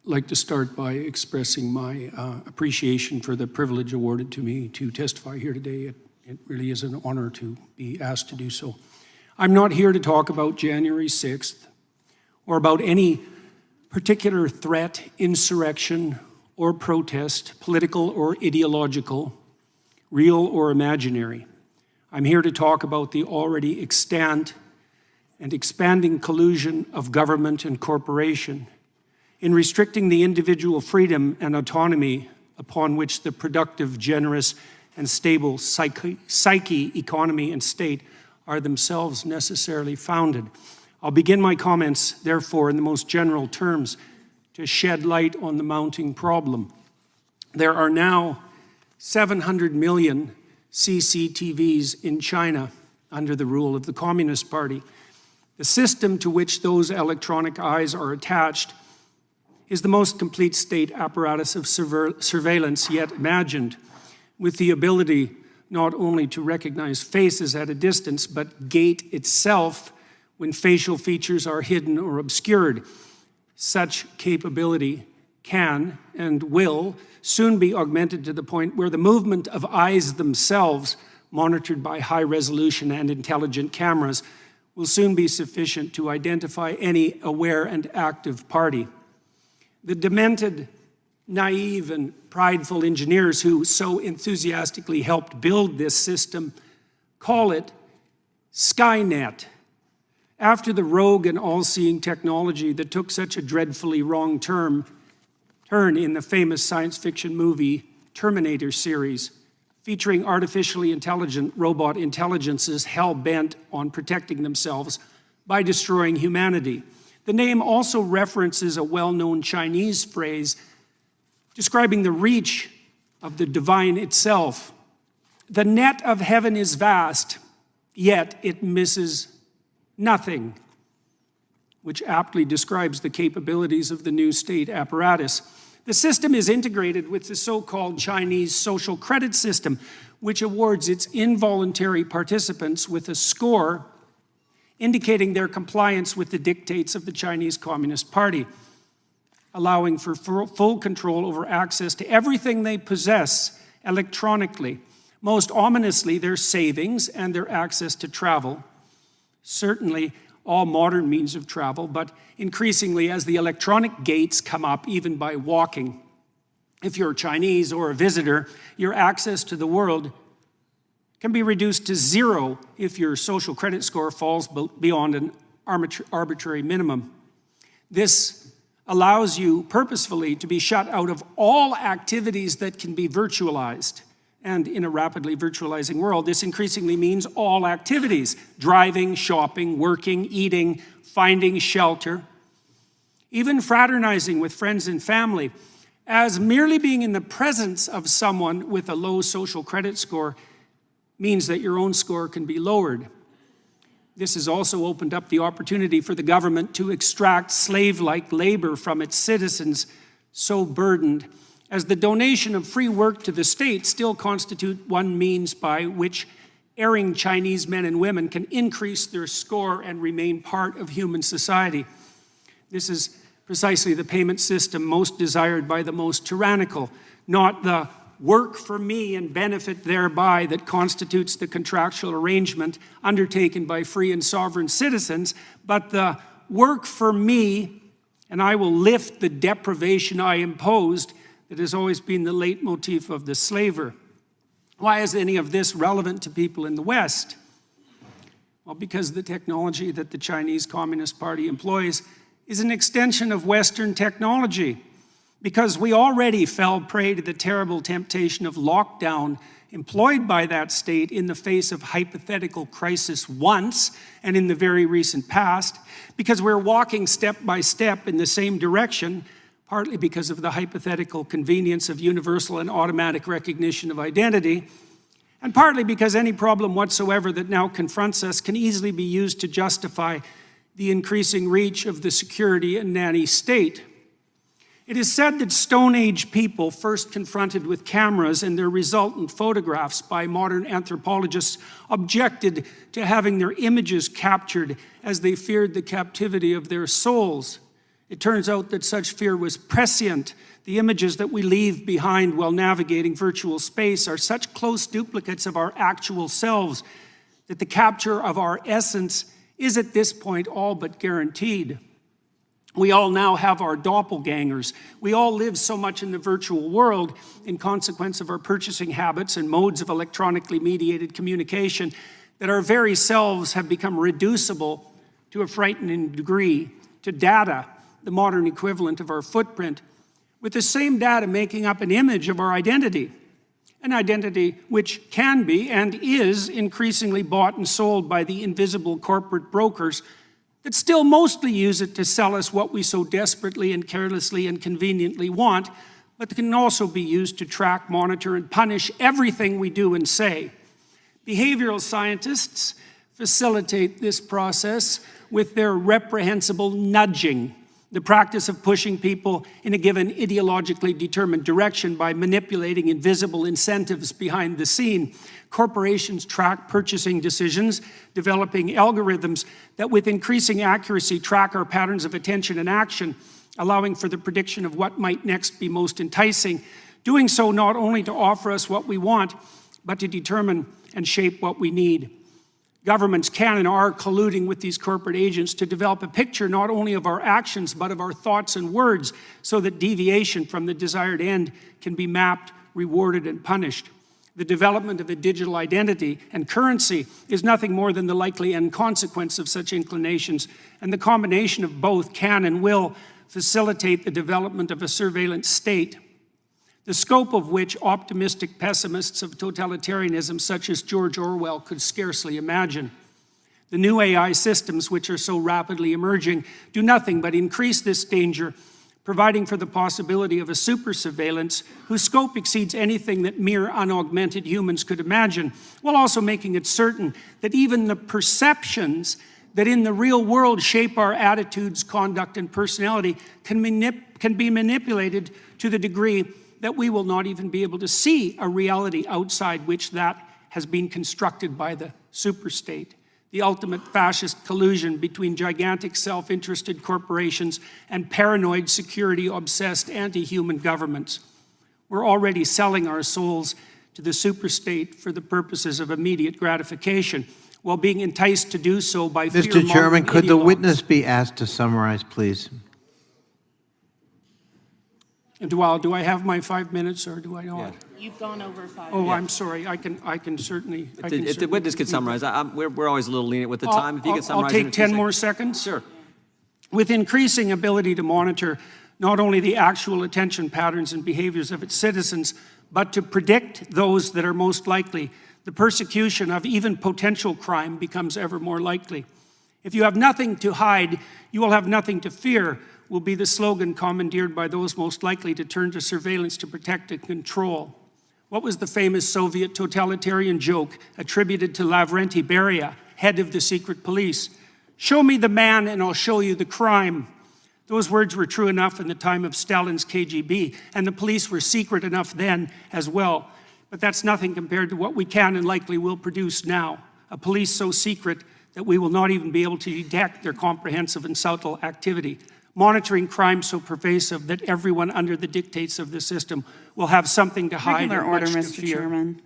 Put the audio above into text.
Like to start by expressing my appreciation for the privilege awarded to me to testify here today. It really is an honor to be asked to do so. I'm not here to talk about January 6th or about any particular threat, insurrection, or protest, political or ideological, real or imaginary. I'm here to talk about the already extant and expanding collusion of government and corporation in restricting the individual freedom and autonomy upon which the productive, generous, and stable psyche, economy, and state are themselves necessarily founded. I'll begin my comments, therefore, in the most general terms to shed light on the mounting problem. There are now 700 million CCTVs in China under the rule of the Communist Party. The system to which those electronic eyes are attached is the most complete state apparatus of surveillance yet imagined, with the ability not only to recognize faces at a distance, but gait itself when facial features are hidden or obscured. Such capability can and will soon be augmented to the point where the movement of eyes themselves, monitored by high-resolution and intelligent cameras, will soon be sufficient to identify any aware and active party. The demented, naive, and prideful engineers who so enthusiastically helped build this system call it Skynet, after the rogue and all-seeing technology that took such a dreadfully wrong turn in the famous science fiction movie Terminator series, featuring artificially intelligent robot intelligences hell-bent on protecting themselves by destroying humanity. The name also references a well-known Chinese phrase describing the reach of the divine itself. The net of heaven is vast, yet it misses nothing, which aptly describes the capabilities of the new state apparatus. The system is integrated with the so-called Chinese social credit system, which awards its involuntary participants with a score indicating their compliance with the dictates of the Chinese Communist Party, allowing for full control over access to everything they possess electronically, most ominously their savings and their access to travel, certainly all modern means of travel, but increasingly as the electronic gates come up, even by walking. If you're Chinese or a visitor, your access to the world can be reduced to zero if your social credit score falls beyond an arbitrary minimum. This allows you purposefully to be shut out of all activities that can be virtualized. And in a rapidly virtualizing world, this increasingly means all activities: driving, shopping, working, eating, finding shelter, even fraternizing with friends and family, as merely being in the presence of someone with a low social credit score means that your own score can be lowered. This has also opened up the opportunity for the government to extract slave-like labor from its citizens so burdened, as the donation of free work to the state still constitute one means by which erring Chinese men and women can increase their score and remain part of human society. This is precisely the payment system most desired by the most tyrannical, not the work for me and benefit thereby that constitutes the contractual arrangement undertaken by free and sovereign citizens, but the work for me and I will lift the deprivation I imposed that has always been the leitmotif of the slaver. Why is any of this relevant to people in the West? Well, because the technology that the Chinese Communist Party employs is an extension of Western technology. Because we already fell prey to the terrible temptation of lockdown employed by that state in the face of hypothetical crisis once and in the very recent past, because we're walking step by step in the same direction, partly because of the hypothetical convenience of universal and automatic recognition of identity, and partly because any problem whatsoever that now confronts us can easily be used to justify the increasing reach of the security and nanny state. It is said that Stone Age people, first confronted with cameras and their resultant photographs by modern anthropologists, objected to having their images captured as they feared the captivity of their souls. It turns out that such fear was prescient. The images that we leave behind while navigating virtual space are such close duplicates of our actual selves that the capture of our essence is at this point all but guaranteed. We all now have our doppelgangers. We all live so much in the virtual world in consequence of our purchasing habits and modes of electronically mediated communication that our very selves have become reducible to a frightening degree to data, the modern equivalent of our footprint, with the same data making up an image of our identity, an identity which can be and is increasingly bought and sold by the invisible corporate brokers that still mostly use it to sell us what we so desperately and carelessly and conveniently want, but that can also be used to track, monitor, and punish everything we do and say. Behavioral scientists facilitate this process with their reprehensible nudging, the practice of pushing people in a given ideologically determined direction by manipulating invisible incentives behind the scene. Corporations track purchasing decisions, developing algorithms that with increasing accuracy track our patterns of attention and action, allowing for the prediction of what might next be most enticing, doing so not only to offer us what we want, but to determine and shape what we need. Governments can and are colluding with these corporate agents to develop a picture not only of our actions, but of our thoughts and words, so that deviation from the desired end can be mapped, rewarded, and punished. The development of a digital identity and currency is nothing more than the likely end consequence of such inclinations, and the combination of both can and will facilitate the development of a surveillance state, the scope of which optimistic pessimists of totalitarianism such as George Orwell could scarcely imagine. The new AI systems, which are so rapidly emerging, do nothing but increase this danger, providing for the possibility of a super surveillance whose scope exceeds anything that mere unaugmented humans could imagine, while also making it certain that even the perceptions that in the real world shape our attitudes, conduct, and personality can be manipulated to the degree that we will not even be able to see a reality outside which that has been constructed by the superstate. The ultimate fascist collusion between gigantic self-interested corporations and paranoid security-obsessed anti-human governments. We're already selling our souls to the superstate for the purposes of immediate gratification, while being enticed to do so by fear-mongering Mr. Chairman, could the ideologues. witness be asked to summarize, please? And do I have my 5 minutes or do I not? Yeah. You've gone over 5 Oh, minutes. I'm sorry. I can certainly. If the witness could summarize, we're always a little lenient with the time. If you could I'll summarize. take 10 more seconds. Sure. With increasing ability to monitor not only the actual attention patterns and behaviors of its citizens, but to predict those that are most likely, the persecution of even potential crime becomes ever more likely. If you have nothing to hide, you will have nothing to fear, will be the slogan commandeered by those most likely to turn to surveillance to protect and control. What was the famous Soviet totalitarian joke attributed to Lavrenti Beria, head of the secret police? Show me the man and I'll show you the crime. Those words were true enough in the time of Stalin's KGB, and the police were secret enough then as well. But that's nothing compared to what we can and likely will produce now. A police so secret that we will not even be able to detect their comprehensive and subtle activity. Monitoring crime so pervasive that everyone under the dictates of the system will have something to hide Regular and order, much to Mr. fear. Chairman.